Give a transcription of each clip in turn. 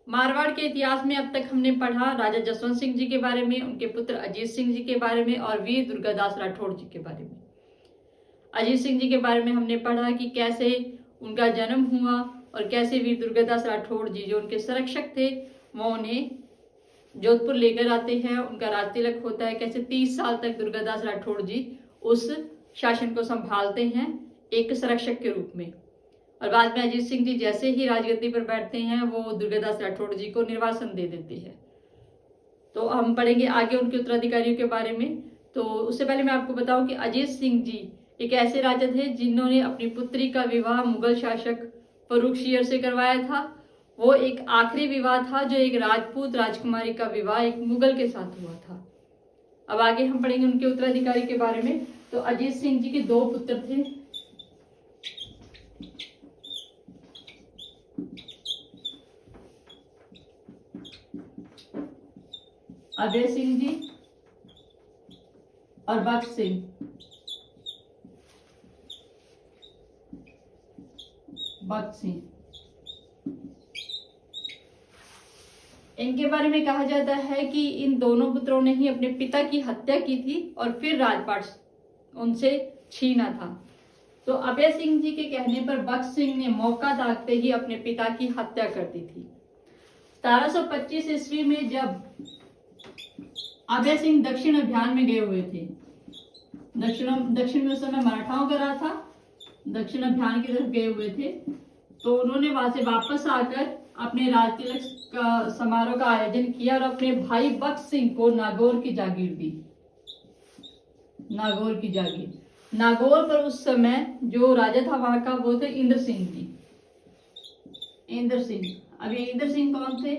मारवाड़ के इतिहास में अब तक हमने पढ़ा राजा जसवंत सिंह जी के बारे में, उनके पुत्र अजीत सिंह जी के बारे में और वीर दुर्गादास राठौड़ जी के बारे में। अजीत सिंह जी के बारे में हमने पढ़ा कि कैसे उनका जन्म हुआ और कैसे वीर दुर्गादास राठौड़ जी जो उनके संरक्षक थे वो उन्हें जोधपुर लेकर आते हैं, उनका राज तिलक होता है, कैसे 30 साल तक दुर्गादास राठौड़ जी उस शासन को संभालते हैं एक संरक्षक के रूप में। और बाद में अजीत सिंह जी जैसे ही राजगद्दी पर बैठते हैं वो दुर्गादास राठौड़ जी को निर्वासन दे देते हैं। तो हम पढ़ेंगे आगे उनके उत्तराधिकारियों के बारे में। तो उससे पहले मैं आपको बताऊं कि अजीत सिंह जी एक ऐसे राजा थे जिन्होंने अपनी पुत्री का विवाह मुगल शासक फर्रुख शेर से करवाया था। वो एक आखिरी विवाह था जो एक राजपूत राजकुमारी का विवाह एक मुगल के साथ हुआ था। अब आगे हम पढ़ेंगे उनके उत्तराधिकारी के बारे में। तो अजीत सिंह जी के 2 पुत्र थे, अभय सिंह जी और बख्श सिंह। इनके बारे में कहा जाता है कि इन दोनों पुत्रों ने ही अपने पिता की हत्या की थी और फिर राजपाट उनसे छीना था। तो अभय सिंह जी के कहने पर बख्श सिंह ने मौका ताकते ही अपने पिता की हत्या कर दी थी। 1725 ईस्वी में जब अभय सिंह दक्षिण अभियान में गए हुए थे, दक्षिण में उस समय मराठाओं का राज था, दक्षिण अभियान की तरफ गए हुए थे, तो उन्होंने वहां से वापस आकर अपने राज तिलक का समारोह का आयोजन किया और अपने भाई बख्श सिंह को नागौर की जागीर दी। नागौर की जागीर, नागौर पर उस समय जो राजा था वहां का वो थे इंद्र सिंह जी। इंद्र सिंह, अब ये इंद्र सिंह कौन थे?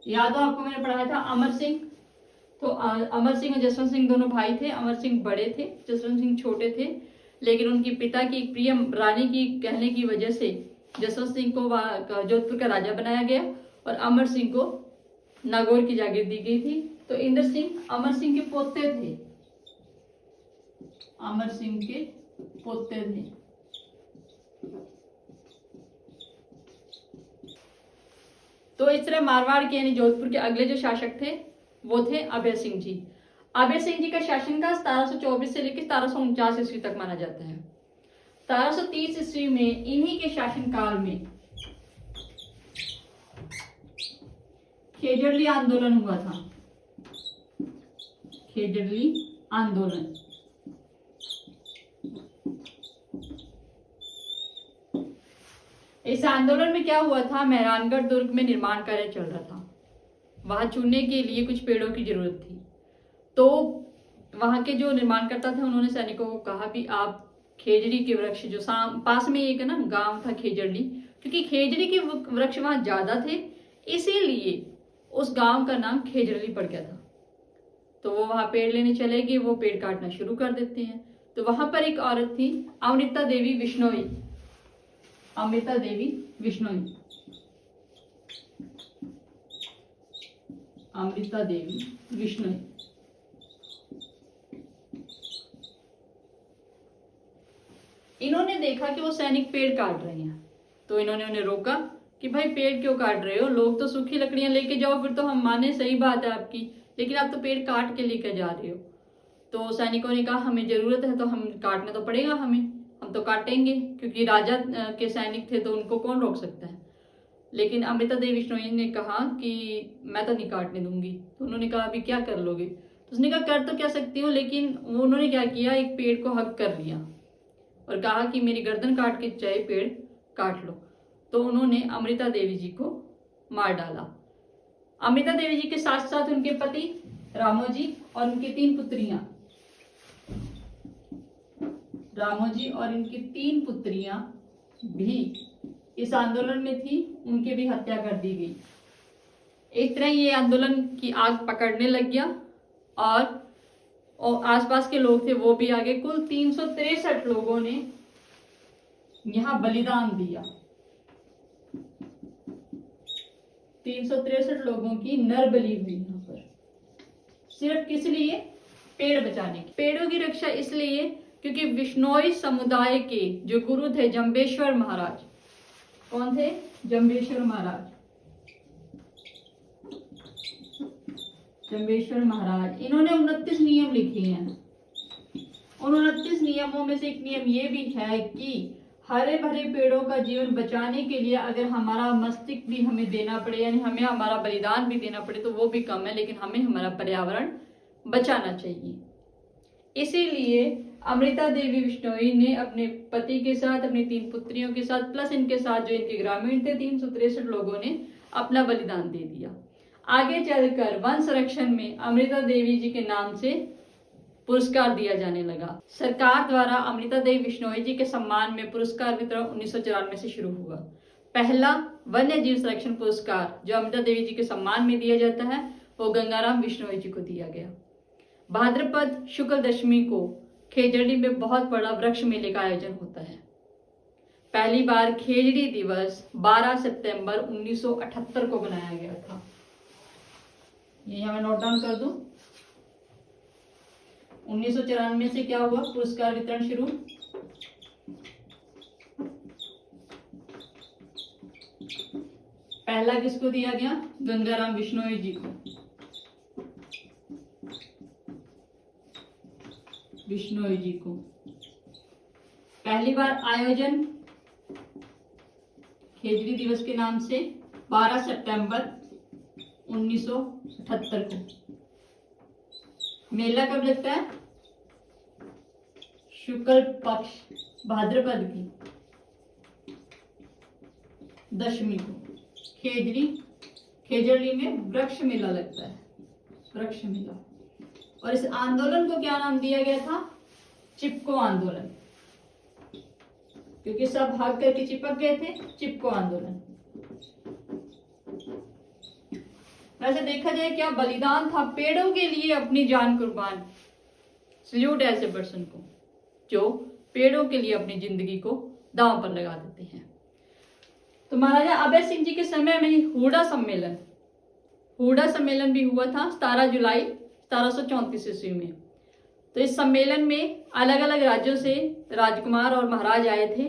याद हो आपको मैंने पढ़ाया था अमर सिंह। तो अमर सिंह और जसवंत सिंह दोनों भाई थे। अमर सिंह बड़े थे, जसवंत सिंह छोटे थे, लेकिन उनकी पिता की प्रिय रानी की कहने की वजह से जसवंत सिंह को जोधपुर का राजा बनाया गया और अमर सिंह को नागौर की जागीर दी गई थी। तो इंद्र सिंह अमर सिंह के पोते थे, अमर सिंह के पोते थे। तो इस तरह मारवाड़ के यानी जोधपुर के अगले जो शासक थे वो थे अभय सिंह जी। अभय सिंह जी का शासनकाल 1724 से लेकर 1749 ईस्वी तक माना जाता है। 1730 ईस्वी में इन्हीं के शासनकाल में खेजड़ली आंदोलन हुआ था। खेजड़ली आंदोलन, इस आंदोलन में क्या हुआ था, मेहरानगढ़ दुर्ग में निर्माण कार्य चल रहा था। वहां चुनने के लिए कुछ पेड़ों की जरूरत थी। तो वहां के जो निर्माणकर्ता थे उन्होंने सैनिकों को कहा भी आप खेजड़ी के वृक्ष जो पास में एक ना गांव था खेजड़ी, क्योंकि खेजड़ी के वृक्ष वहां ज्यादा थे इसीलिए उस गांव का नाम खेजड़ी पड़ गया था। तो वो वहां पेड़ लेने चले गए, वो पेड़ काटना शुरू कर देते हैं। तो वहां पर एक औरत थी अमृता देवी विश्नोई, अमृता देवी विश्नोई, अमृता देवी विश्नोई। इन्होंने देखा कि वो सैनिक पेड़ काट रहे हैं, तो इन्होंने उन्हें रोका कि भाई पेड़ क्यों काट रहे हो, लोग तो सूखी लकड़ियां लेके जाओ, फिर तो हम माने सही बात है आपकी, लेकिन आप तो पेड़ काट के लेकर जा रहे हो। तो सैनिकों ने कहा हमें जरूरत है तो हम काटना तो पड़ेगा, हम तो काटेंगे, क्योंकि राजा के सैनिक थे तो उनको कौन रोक सकता है। लेकिन अमृता देवी विश्नोई ने कहा कि मैं तो नहीं काटने दूंगी। तो उन्होंने कहा अभी क्या कर लोगे? तो उसने कहा कर तो क्या सकती हूँ, लेकिन उन्होंने क्या किया, एक पेड़ को हक कर लिया और कहा कि मेरी गर्दन काट के चाहे पेड़ काट लो। तो उन्होंने अमृता देवी जी को मार डाला। अमृता देवी जी के साथ साथ उनके पति रामोजी और उनकी 3 पुत्रियां, रामोजी और इनकी 3 पुत्रियां भी इस आंदोलन में थी, उनकी भी हत्या कर दी गई। एक तरह ये आंदोलन की आग पकड़ने लग गया और आसपास के लोग थे वो भी आगे। कुल 363 लोगों ने यहां बलिदान दिया। 363 लोगों की नरबली हुई यहाँ पर, सिर्फ किस लिए? पेड़ बचाने की। पेड़ों की रक्षा इसलिए क्योंकि विश्नोई समुदाय के जो गुरु थे जंबेश्वर महाराज, कौन थे? जंबेश्वर महाराज। जम्बेश्वर महाराज, इन्होंने 29 नियम लिखे हैं। उन 29 नियमों में से एक नियम ये भी है कि हरे भरे पेड़ों का जीवन बचाने के लिए अगर हमारा मस्तिष्क भी हमें देना पड़े, यानी हमें हमारा बलिदान भी देना पड़े, तो वो भी कम है, लेकिन हमें हमारा पर्यावरण बचाना चाहिए। इसीलिए अमृता देवी बिश्नोई ने अपने पति के साथ, अपनी 3 पुत्रियों के साथ, प्लस इनके साथ जो इनके ग्रामीण थे 363 लोगों ने अपना बलिदान दे दिया। आगे चलकर वन संरक्षण में अमृता देवी जी के नाम से पुरस्कार दिया जाने लगा। सरकार द्वारा अमृता देवी बिश्नोई जी के सम्मान में पुरस्कार वितरण 1994 से शुरू हुआ। पहला वन्य जीव संरक्षण पुरस्कार जो अमृता देवी जी के सम्मान में दिया जाता है वो गंगाराम बिश्नोई जी को दिया गया। भाद्रपद शुक्ल दशमी को खेजड़ी में बहुत बड़ा वृक्ष मेले का आयोजन होता है। पहली बार खेजड़ी दिवस 12 सितंबर 1978 को बनाया गया था। ये मैं नोट डाउन कर दूं। 1994 से क्या हुआ, पुरस्कार वितरण शुरू। पहला किसको दिया गया, गंगाराम बिश्नोई जी को। बिश्नोई जी को पहली बार आयोजन खेजड़ी दिवस के नाम से 12 सितंबर 1978 को। मेला कब लगता है, शुक्ल पक्ष भाद्रपद की दशमी को खेजड़ी में वृक्ष मेला लगता है, वृक्ष मेला। और इस आंदोलन को क्या नाम दिया गया था, चिपको आंदोलन, क्योंकि सब भाग करके चिपक गए थे, चिपको आंदोलन। वैसे देखा जाए क्या बलिदान था, पेड़ों के लिए अपनी जान कुर्बान। सल्यूट ऐसे पर्सन को जो पेड़ों के लिए अपनी जिंदगी को दांव पर लगा देते हैं। तो महाराजा अभय सिंह जी के समय में ही हुडा सम्मेलन भी हुआ था 17 जुलाई 1734 ईस्वी में। तो इस सम्मेलन में अलग अलग राज्यों से राजकुमार और महाराज आए थे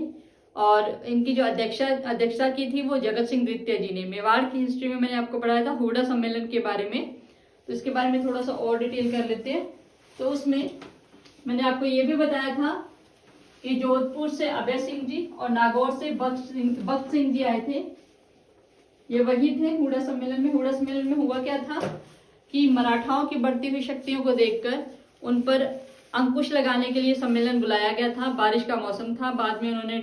और इनकी जो अध्यक्षता की थी वो जगत सिंह द्वितीय जी ने। मेवाड़ की हिस्ट्री में मैंने आपको पढ़ाया था हुडा सम्मेलन के बारे में, तो इसके बारे में थोड़ा सा और डिटेल कर लेते हैं। तो उसमें मैंने आपको ये भी बताया था कि जोधपुर से अभय सिंह जी और नागौर से बख्त सिंह जी आए थे, ये वही थे हुडा सम्मेलन में। हुडा सम्मेलन में हुआ क्या था कि मराठाओं की बढ़ती हुई शक्तियों को देखकर उन पर अंकुश लगाने के लिए सम्मेलन बुलाया गया था। बारिश का मौसम था। बाद में उन्होंने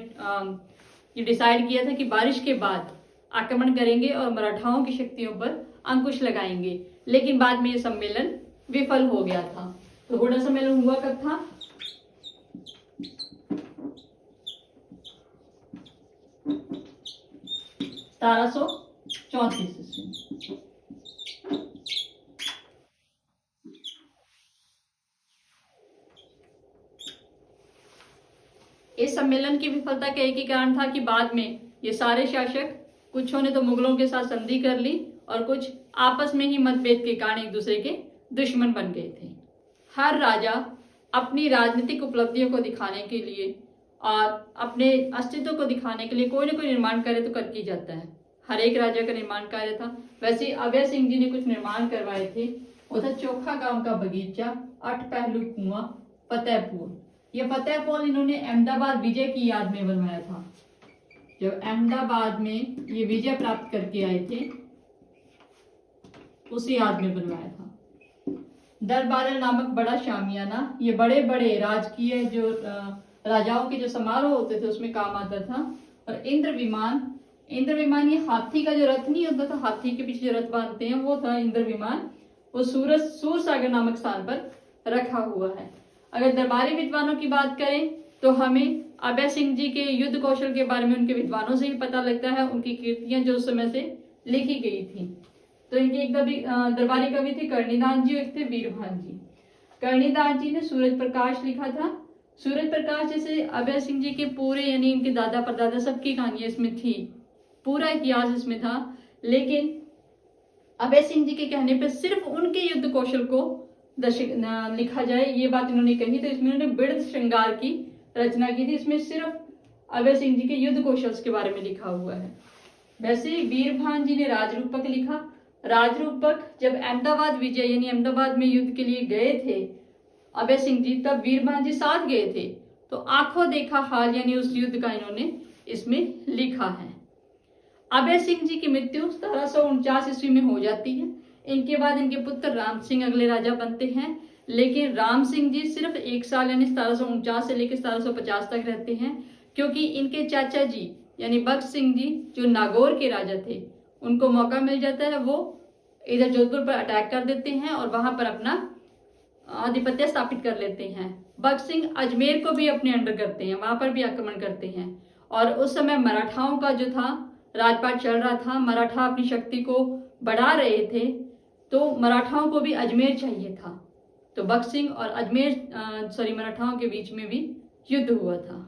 ये डिसाइड किया था कि बारिश के बाद आक्रमण करेंगे और मराठाओं की शक्तियों पर अंकुश लगाएंगे, लेकिन बाद में ये सम्मेलन विफल हो गया था। तो हुडा सम्मेलन हुआ कब था, सतारह सौ 34 इस सम्मेलन की विफलता का एक ही कारण था कि बाद में ये सारे शासक, कुछों ने तो मुगलों के साथ संधि कर ली और कुछ आपस में ही मतभेद के कारण एक दूसरे के दुश्मन बन गए थे। हर राजा अपनी राजनीतिक उपलब्धियों को दिखाने के लिए और अपने अस्तित्व को दिखाने के लिए कोई ना कोई निर्माण कार्य तो करके जाता है। हर एक राजा का निर्माण कार्य था। वैसे अभय सिंह जी ने कुछ निर्माण करवाए थे। वो था चोखा गांव का बगीचा, 8 पहलू कुआं, फतेहपुर। ये फतेहपुर इन्होंने अहमदाबाद विजय की याद में बनवाया था। जब अहमदाबाद में ये विजय प्राप्त करके आए थे उसी याद में बनवाया था। दरबार नामक बड़ा शामियाना, ये बड़े बड़े राजकीय जो राजाओं के जो समारोह होते थे उसमें काम आता था। और इंद्र विमान ये हाथी का जो रथ नहीं होता था, हाथी के पीछे जो रथ बांधते हैं वो था इंद्र विमान। वो सूर सागर नामक स्थान पर रखा हुआ है। अगर दरबारी विद्वानों की बात करें तो हमें अभय सिंह जी के युद्ध कौशल के बारे में उनके विद्वानों से ही पता लगता है, उनकी कीर्तियां जो उस समय से लिखी गई थी। तो इनके एक दरबारी कवि थे कर्णिदान जी और एक थे वीरभान जी। कर्णिदान जी ने सूरज प्रकाश लिखा था। सूरज प्रकाश जैसे अभय सिंह जी के पूरे यानी इनके दादा परदादा सबकी कहानियां इसमें थी, पूरा इतिहास इसमें था। लेकिन अभय सिंह जी के कहने पर सिर्फ उनके युद्ध कौशल को लिखा जाए ये बात इन्होंने कही। तो इसमें उन्होंने बिरध श्रृंगार की रचना की थी। इसमें सिर्फ अभय सिंह जी के युद्ध कौशल के बारे में लिखा हुआ है। वैसे वीरभान जी ने राजरूपक लिखा। राजरूप बख्श जब अहमदाबाद विजय यानी अहमदाबाद में युद्ध के लिए गए थे अभय सिंह जी, तब वीरभद्र जी साथ गए थे। तो आंखों देखा हाल यानी उस युद्ध का इन्होंने इसमें लिखा है। अभय सिंह जी की मृत्यु 1749 ईस्वी में हो जाती है। इनके बाद इनके पुत्र राम सिंह अगले राजा बनते हैं, लेकिन राम सिंह जी सिर्फ 1 साल यानी 1749 से लेकर 1750 तक रहते हैं, क्योंकि इनके चाचा जी यानी बख्श सिंह जी जो नागौर के राजा थे, उनको मौका मिल जाता है, वो इधर जोधपुर पर अटैक कर देते हैं और वहां पर अपना आधिपत्य स्थापित कर लेते हैं। बख्श सिंह अजमेर को भी अपने अंडर करते हैं, वहां पर भी आक्रमण करते हैं। और उस समय मराठाओं का जो था राजपाट चल रहा था, मराठा अपनी शक्ति को बढ़ा रहे थे, तो मराठाओं को भी अजमेर चाहिए था। तो बख्श सिंह और मराठाओं के बीच में भी युद्ध हुआ था।